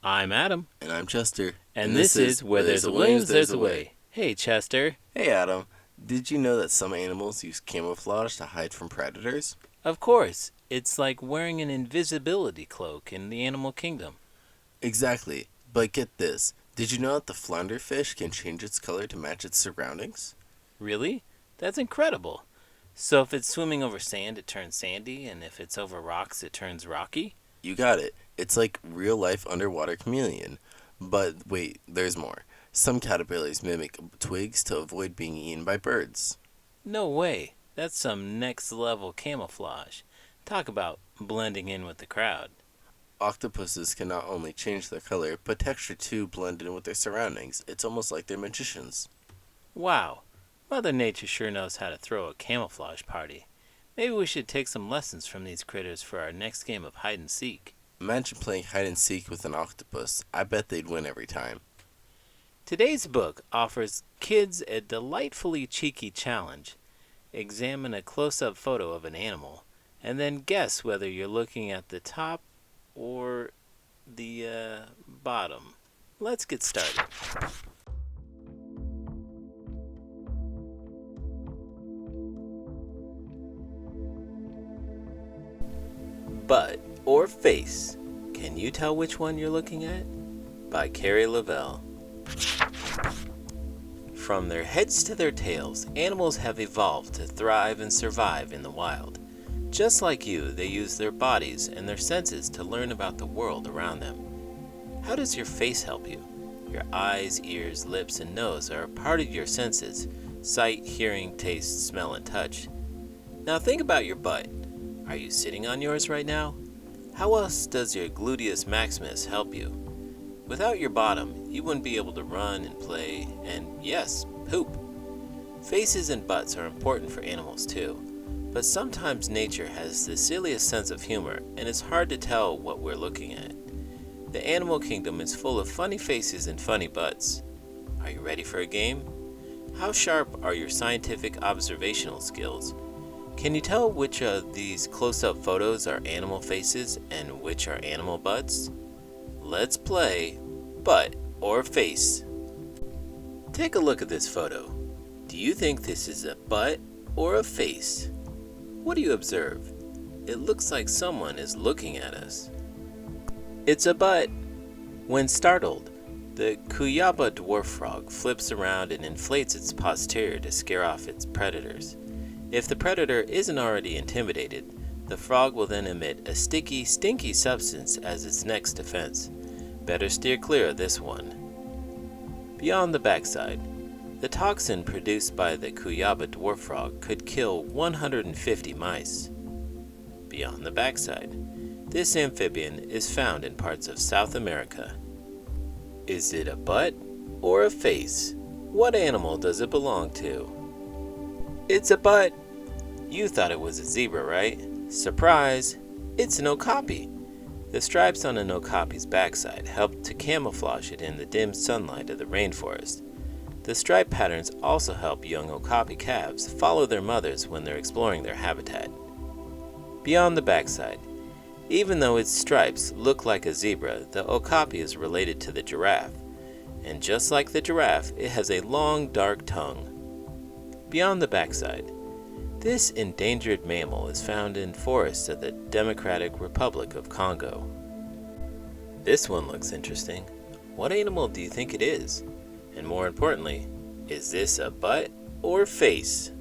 I'm Adam, And I'm Chester. and this is Where There's a Williams, There's a Way. Hey, Chester. Hey Adam, did you know that some animals use camouflage to hide from predators? Of course, it's like wearing an invisibility cloak in the animal kingdom. Exactly, but get this. Did you know that the flounder fish can change its color to match its surroundings? Really? That's incredible. So if it's swimming over sand, it turns sandy, and if it's over rocks, it turns rocky? You got it. It's like real life underwater chameleon. But wait, there's more. Some caterpillars mimic twigs to avoid being eaten by birds. No way. That's some next level camouflage. Talk about blending in with the crowd. Octopuses can not only change their color, but texture too blend in with their surroundings. It's almost like they're magicians. Wow. Mother Nature sure knows how to throw a camouflage party. Maybe we should take some lessons from these critters for our next game of hide and seek. Imagine playing hide and seek with an octopus. I bet they'd win every time. Today's book offers kids a delightfully cheeky challenge. Examine a close up photo of an animal, and then guess whether you're looking at the top or the bottom. Let's get started. Butt or face? Can you tell which one you're looking at? By Kari Lavelle. From their heads to their tails, animals have evolved to thrive and survive in the wild. Just like you, they use their bodies and their senses to learn about the world around them. How does your face help you? Your eyes, ears, lips, and nose are a part of your senses: sight, hearing, taste, smell, and touch. Now think about your butt. Are you sitting on yours right now? How else does your gluteus maximus help you? Without your bottom, you wouldn't be able to run and play and, yes, poop. Faces and butts are important for animals too, but sometimes nature has the silliest sense of humor and it's hard to tell what we're looking at. The animal kingdom is full of funny faces and funny butts. Are you ready for a game? How sharp are your scientific observational skills? Can you tell which of these close-up photos are animal faces and which are animal butts? Let's play butt or face. Take a look at this photo. Do you think this is a butt or a face? What do you observe? It looks like someone is looking at us. It's a butt. When startled, the Cuyaba dwarf frog flips around and inflates its posterior to scare off its predators. If the predator isn't already intimidated, the frog will then emit a sticky, stinky substance as its next defense. Better steer clear of this one. Beyond the backside, the toxin produced by the Cuyaba dwarf frog could kill 150 mice. Beyond the backside, this amphibian is found in parts of South America. Is it a butt or a face? What animal does it belong to? It's a butt. You thought it was a zebra, right? Surprise! It's an okapi. The stripes on an okapi's backside help to camouflage it in the dim sunlight of the rainforest. The stripe patterns also help young okapi calves follow their mothers when they're exploring their habitat. Beyond the backside, even though its stripes look like a zebra, the okapi is related to the giraffe. And just like the giraffe, it has a long, dark tongue. Beyond the backside, this endangered mammal is found in forests of the Democratic Republic of Congo. This one looks interesting. What animal do you think it is? And more importantly, is this a butt or face?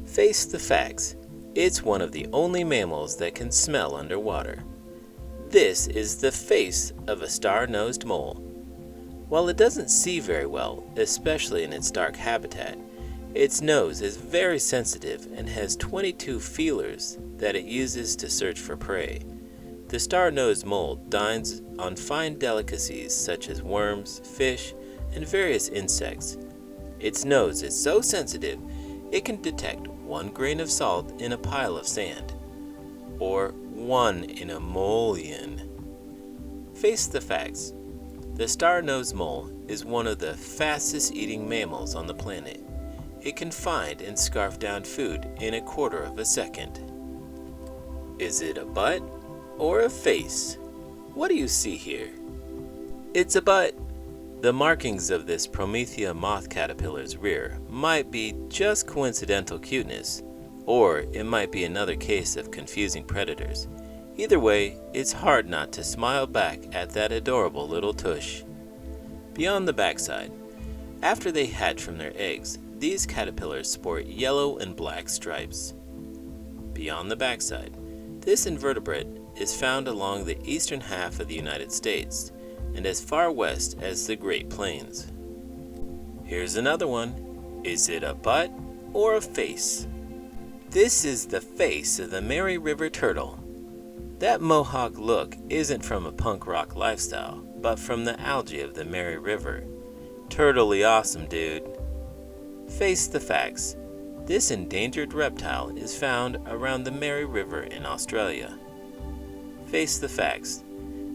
Face the facts. It's one of the only mammals that can smell underwater. This is the face of a star-nosed mole. While it doesn't see very well, especially in its dark habitat, its nose is very sensitive and has 22 feelers that it uses to search for prey. The star-nosed mole dines on fine delicacies such as worms, fish, and various insects. Its nose is so sensitive it can detect 1 grain of salt in a pile of sand, or 1 in a mullion. Face the facts. The star-nosed mole is one of the fastest eating mammals on the planet. It can find and scarf down food in 1/4 of a second. Is it a butt or a face? What do you see here? It's a butt. The markings of this Promethea moth caterpillar's rear might be just coincidental cuteness, or it might be another case of confusing predators. Either way, it's hard not to smile back at that adorable little tush. Beyond the backside, after they hatch from their eggs, these caterpillars sport yellow and black stripes. Beyond the backside, this invertebrate is found along the eastern half of the United States and as far west as the Great Plains. Here's another one. Is it a butt or a face? This is the face of the Mary River turtle. That mohawk look isn't from a punk rock lifestyle, but from the algae of the Mary River. Turtly awesome, dude. Face the facts. This endangered reptile is found around the Mary River in Australia. Face the facts.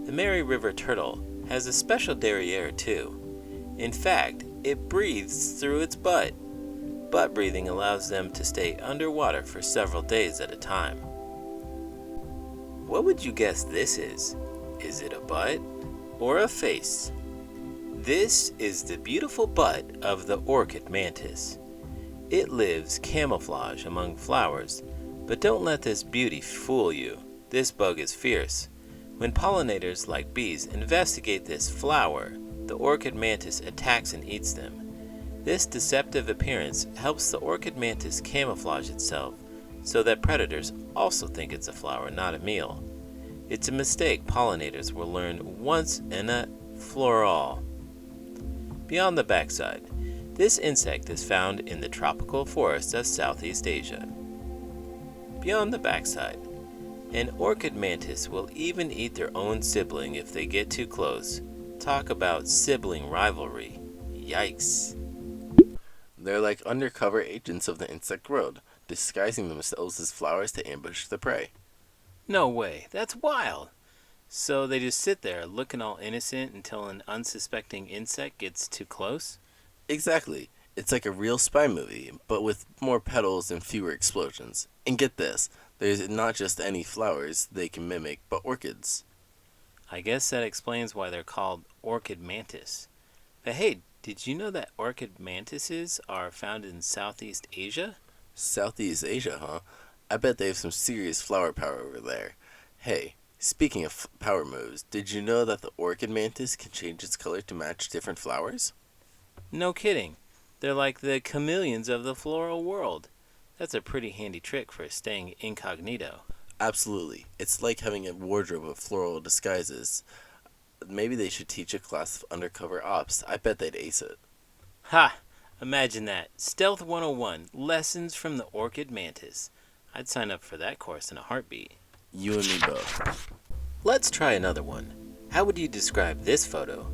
The Mary River turtle has a special derriere too. In fact, it breathes through its butt. Butt breathing allows them to stay underwater for several days at a time. What would you guess this is? Is it a butt or a face? This is the beautiful butt of the orchid mantis. It lives camouflage among flowers, but don't let this beauty fool you. This bug is fierce. When pollinators like bees investigate this flower, the orchid mantis attacks and eats them. This deceptive appearance helps the orchid mantis camouflage itself so that predators also think it's a flower, not a meal. It's a mistake pollinators will learn once and for all. Beyond the backside, this insect is found in the tropical forests of Southeast Asia. Beyond the backside, an orchid mantis will even eat their own sibling if they get too close. Talk about sibling rivalry. Yikes. They're like undercover agents of the insect world, disguising themselves as flowers to ambush the prey. No way, that's wild. So they just sit there looking all innocent until an unsuspecting insect gets too close? Exactly. It's like a real spy movie, but with more petals and fewer explosions. And get this, there's not just any flowers they can mimic, but orchids. I guess that explains why they're called orchid mantis. But hey, did you know that orchid mantises are found in Southeast Asia? Southeast Asia, huh? I bet they have some serious flower power over there. Hey, speaking of power moves, did you know that the orchid mantis can change its color to match different flowers? No kidding. They're like the chameleons of the floral world. That's a pretty handy trick for staying incognito. Absolutely. It's like having a wardrobe of floral disguises. Maybe they should teach a class of undercover ops. I bet they'd ace it. Ha! Imagine that. Stealth 101, lessons from the orchid mantis. I'd sign up for that course in a heartbeat. You and me both. Let's try another one. How would you describe this photo?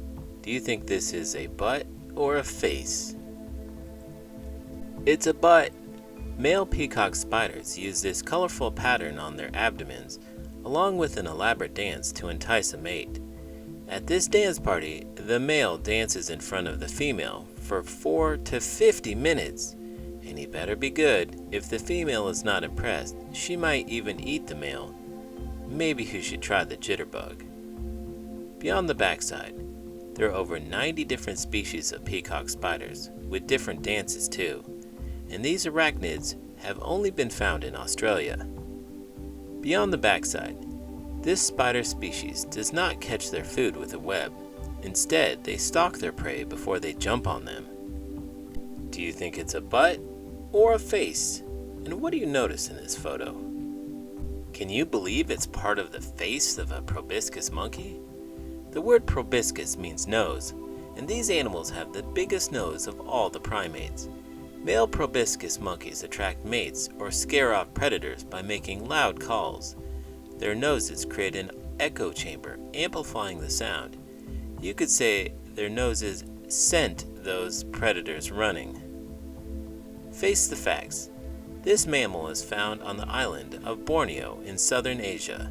Do you think this is a butt or a face? It's a butt. Male peacock spiders use this colorful pattern on their abdomens, along with an elaborate dance to entice a mate. At this dance party, the male dances in front of the female for 4 to 50 minutes, and he better be good. If the female is not impressed, she might even eat the male. Maybe you should try the jitterbug. Beyond the backside, there are over 90 different species of peacock spiders, with different dances too, and these arachnids have only been found in Australia. Beyond the backside, this spider species does not catch their food with a web. Instead, they stalk their prey before they jump on them. Do you think it's a butt or a face? And what do you notice in this photo? Can you believe it's part of the face of a proboscis monkey? The word proboscis means nose, and these animals have the biggest nose of all the primates. Male proboscis monkeys attract mates or scare off predators by making loud calls. Their noses create an echo chamber, amplifying the sound. You could say their noses scent those predators running. Face the facts. This mammal is found on the island of Borneo in southern Asia.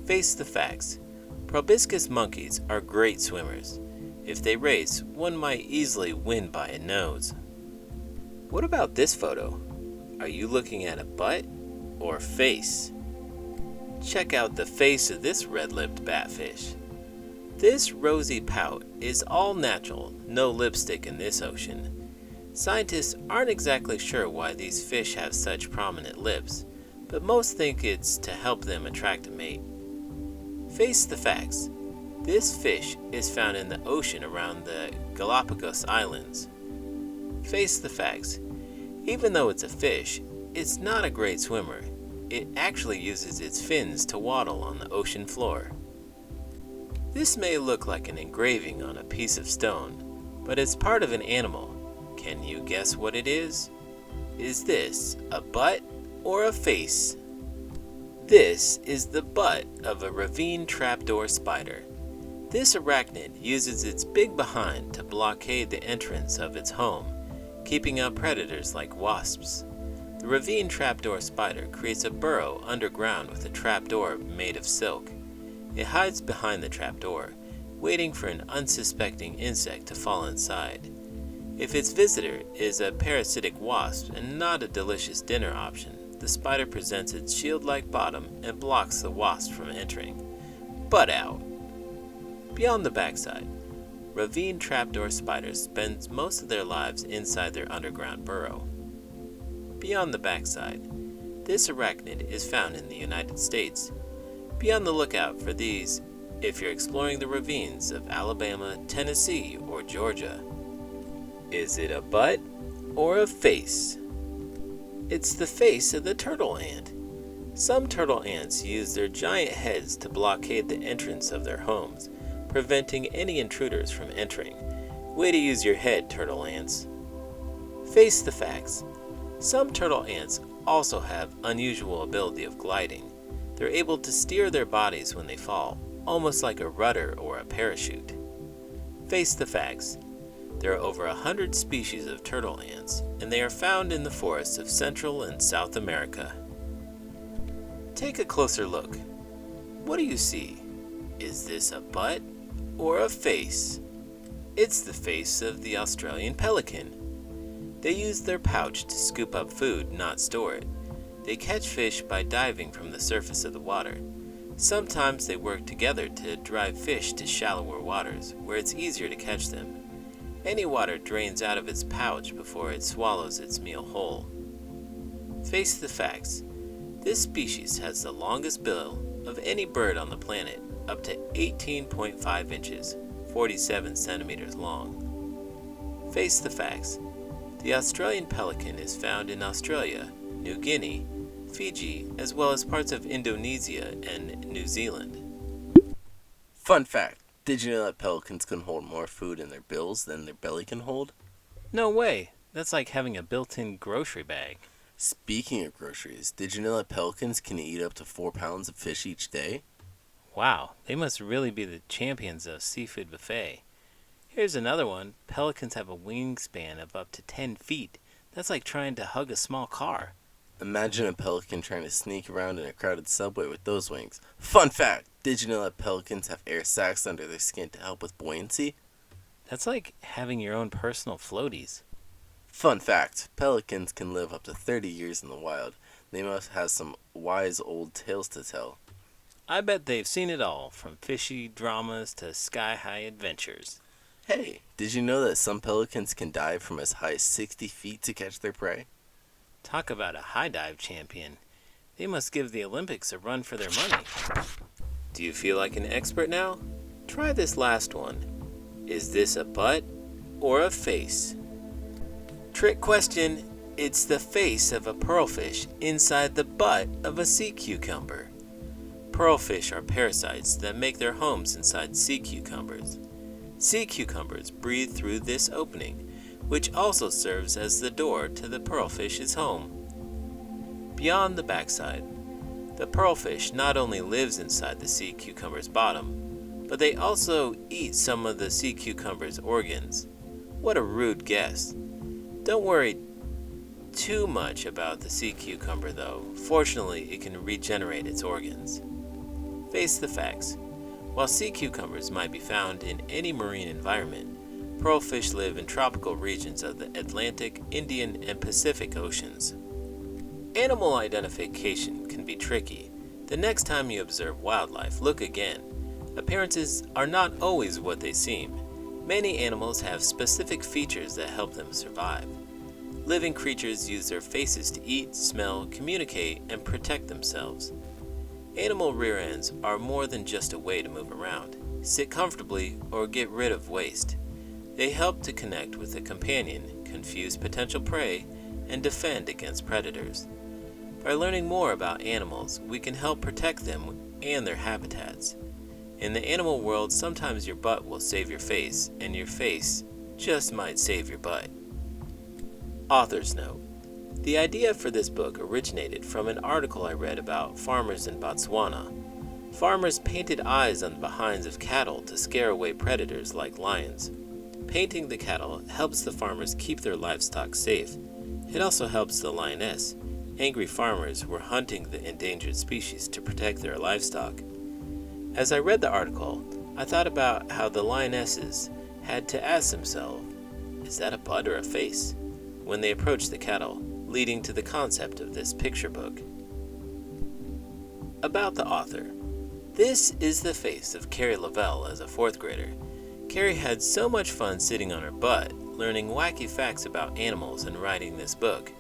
Face the facts. Proboscis monkeys are great swimmers. If they race, one might easily win by a nose. What about this photo? Are you looking at a butt or face? Check out the face of this red-lipped batfish. This rosy pout is all natural, no lipstick in this ocean. Scientists aren't exactly sure why these fish have such prominent lips, but most think it's to help them attract a mate. Face the facts. This fish is found in the ocean around the Galapagos Islands. Face the facts. Even though it's a fish, it's not a great swimmer. It actually uses its fins to waddle on the ocean floor. This may look like an engraving on a piece of stone, but it's part of an animal. Can you guess what it is? Is this a butt or a face? This is the butt of a ravine trapdoor spider. This arachnid uses its big behind to blockade the entrance of its home, keeping out predators like wasps. The ravine trapdoor spider creates a burrow underground with a trapdoor made of silk. It hides behind the trapdoor, waiting for an unsuspecting insect to fall inside. If its visitor is a parasitic wasp and not a delicious dinner option, the spider presents its shield-like bottom and blocks the wasp from entering. Butt out! Beyond the backside, ravine trapdoor spiders spend most of their lives inside their underground burrow. Beyond the backside, this arachnid is found in the United States. Be on the lookout for these if you're exploring the ravines of Alabama, Tennessee, or Georgia. Is it a butt or a face? It's the face of the turtle ant. Some turtle ants use their giant heads to blockade the entrance of their homes, preventing any intruders from entering. Way to use your head, turtle ants. Face the facts. Some turtle ants also have unusual ability of gliding. They're able to steer their bodies when they fall, almost like a rudder or a parachute. Face the facts. There are over 100 species of turtle ants, and they are found in the forests of Central and South America. Take a closer look. What do you see? Is this a butt or a face? It's the face of the Australian pelican. They use their pouch to scoop up food, not store it. They catch fish by diving from the surface of the water. Sometimes they work together to drive fish to shallower waters, where it's easier to catch them. Any water drains out of its pouch before it swallows its meal whole. Face the facts. This species has the longest bill of any bird on the planet, up to 18.5 inches, 47 centimeters long. Face the facts. The Australian pelican is found in Australia, New Guinea, Fiji, as well as parts of Indonesia and New Zealand. Fun fact. Did you know that pelicans can hold more food in their bills than their belly can hold? No way. That's like having a built-in grocery bag. Speaking of groceries, did you know that pelicans can eat up to 4 pounds of fish each day? Wow, they must really be the champions of seafood buffet. Here's another one. Pelicans have a wingspan of up to 10 feet. That's like trying to hug a small car. Imagine a pelican trying to sneak around in a crowded subway with those wings. Fun fact! Did you know that pelicans have air sacs under their skin to help with buoyancy? That's like having your own personal floaties. Fun fact! Pelicans can live up to 30 years in the wild. They must have some wise old tales to tell. I bet they've seen it all, from fishy dramas to sky-high adventures. Hey, did you know that some pelicans can dive from as high as 60 feet to catch their prey? Talk about a high dive champion. They must give the Olympics a run for their money. Do you feel like an expert now? Try this last one. Is this a butt or a face? Trick question. It's the face of a pearlfish inside the butt of a sea cucumber. Pearlfish are parasites that make their homes inside sea cucumbers. Sea cucumbers breathe through this opening, which also serves as the door to the pearlfish's home. Beyond the backside, the pearlfish not only lives inside the sea cucumber's bottom, but they also eat some of the sea cucumber's organs. What a rude guess. Don't worry too much about the sea cucumber though. Fortunately, it can regenerate its organs. Face the facts. While sea cucumbers might be found in any marine environment, pearlfish live in tropical regions of the Atlantic, Indian, and Pacific Oceans. Animal identification can be tricky. The next time you observe wildlife, look again. Appearances are not always what they seem. Many animals have specific features that help them survive. Living creatures use their faces to eat, smell, communicate, and protect themselves. Animal rear ends are more than just a way to move around, sit comfortably, or get rid of waste. They help to connect with a companion, confuse potential prey, and defend against predators. By learning more about animals, we can help protect them and their habitats. In the animal world, sometimes your butt will save your face, and your face just might save your butt. Author's note. The idea for this book originated from an article I read about farmers in Botswana. Farmers painted eyes on the behinds of cattle to scare away predators like lions. Painting the cattle helps the farmers keep their livestock safe. It also helps the lioness. Angry farmers were hunting the endangered species to protect their livestock. As I read the article, I thought about how the lionesses had to ask themselves, is that a butt or a face? When they approached the cattle, leading to the concept of this picture book. About the author. This is the face of Kari Lavelle as a 4th grader. Kari had so much fun sitting on her butt, learning wacky facts about animals and writing this book.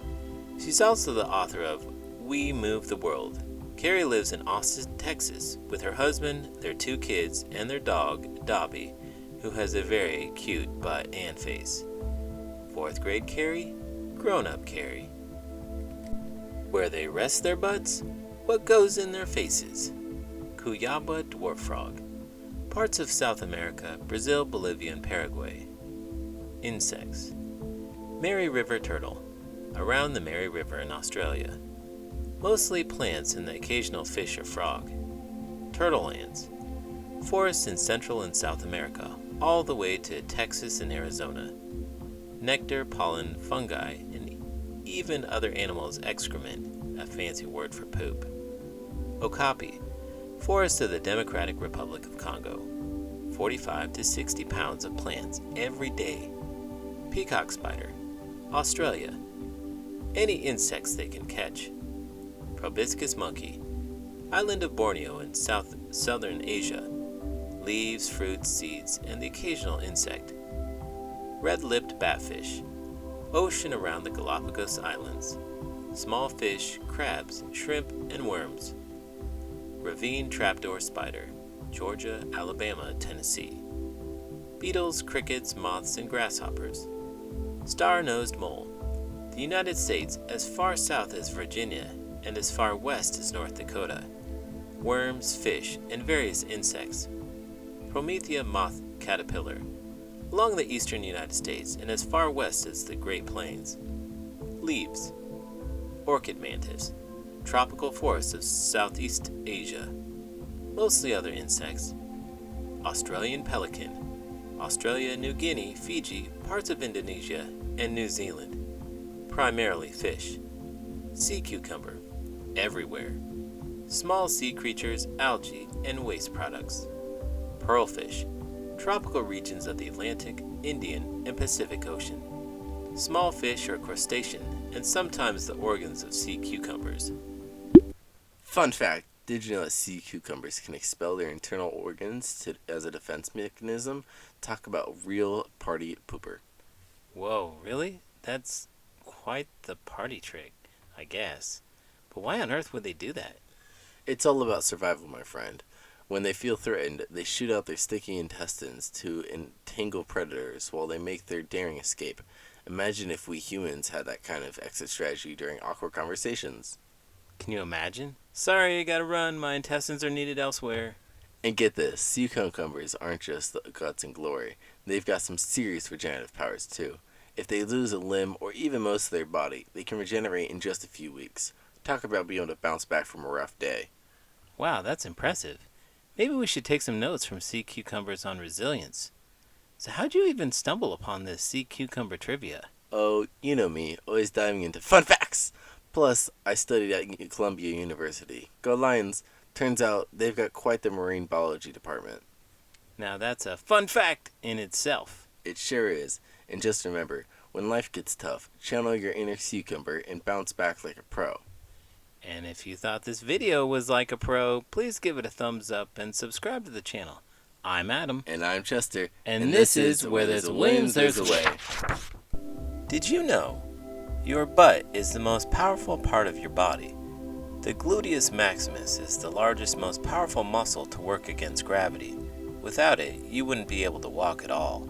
She's also the author of We Move the World. Kari lives in Austin, Texas, with her husband, their 2 kids, and their dog, Dobby, who has a very cute butt and face. 4th grade Kari, grown-up Kari. Where they rest their butts, what goes in their faces. Cuyaba dwarf frog. Parts of South America, Brazil, Bolivia, and Paraguay. Insects. Mary River turtle. Around the Mary River in Australia. Mostly plants and the occasional fish or frog. Turtle lands. Forests in Central and South America, all the way to Texas and Arizona. Nectar, pollen, fungi, and even other animals' excrement, a fancy word for poop. Okapi. Forests of the Democratic Republic of Congo. 45 to 60 pounds of plants every day. Peacock spider. Australia. Any insects they can catch. Proboscis monkey. Island of Borneo in southern Asia. Leaves, fruits, seeds, and the occasional insect. Red-lipped batfish. Ocean around the Galapagos Islands. Small fish, crabs, shrimp, and worms. Ravine trapdoor spider. Georgia, Alabama, Tennessee. Beetles, crickets, moths, and grasshoppers. Star-nosed mole. The United States as far south as Virginia and as far west as North Dakota. Worms, fish, and various insects. Promethea moth caterpillar. Along the eastern United States and as far west as the Great Plains. Leaves. Orchid mantis. Tropical forests of Southeast Asia. Mostly other insects. Australian pelican. Australia, New Guinea, Fiji, parts of Indonesia, and New Zealand. Primarily fish. Sea cucumber. Everywhere. Small sea creatures, algae, and waste products. Pearlfish. Tropical regions of the Atlantic, Indian, and Pacific Ocean. Small fish or crustacean, and sometimes the organs of sea cucumbers. Fun fact, did you know that sea cucumbers can expel their internal organs as a defense mechanism? Talk about real party pooper. Whoa, really? That's quite the party trick, I guess. But why on earth would they do that? It's all about survival, my friend. When they feel threatened, they shoot out their sticky intestines to entangle predators while they make their daring escape. Imagine if we humans had that kind of exit strategy during awkward conversations. Can you imagine? Sorry, I gotta run. My intestines are needed elsewhere. And get this, sea cucumbers aren't just the guts and glory. They've got some serious regenerative powers too. If they lose a limb or even most of their body, they can regenerate in just a few weeks. Talk about being able to bounce back from a rough day. Wow, that's impressive. Maybe we should take some notes from sea cucumbers on resilience. So how'd you even stumble upon this sea cucumber trivia? Oh, you know me, always diving into fun facts! Plus, I studied at Columbia University. Go Lions! Turns out they've got quite the marine biology department. Now that's a fun fact in itself. It sure is. And just remember, when life gets tough, channel your inner cucumber and bounce back like a pro. And if you thought this video was like a pro, please give it a thumbs up and subscribe to the channel. I'm Adam. And I'm Chester. And this is Where There's Winds, There's a Way. Did you know your butt is the most powerful part of your body? The gluteus maximus is the largest, most powerful muscle to work against gravity. Without it, you wouldn't be able to walk at all.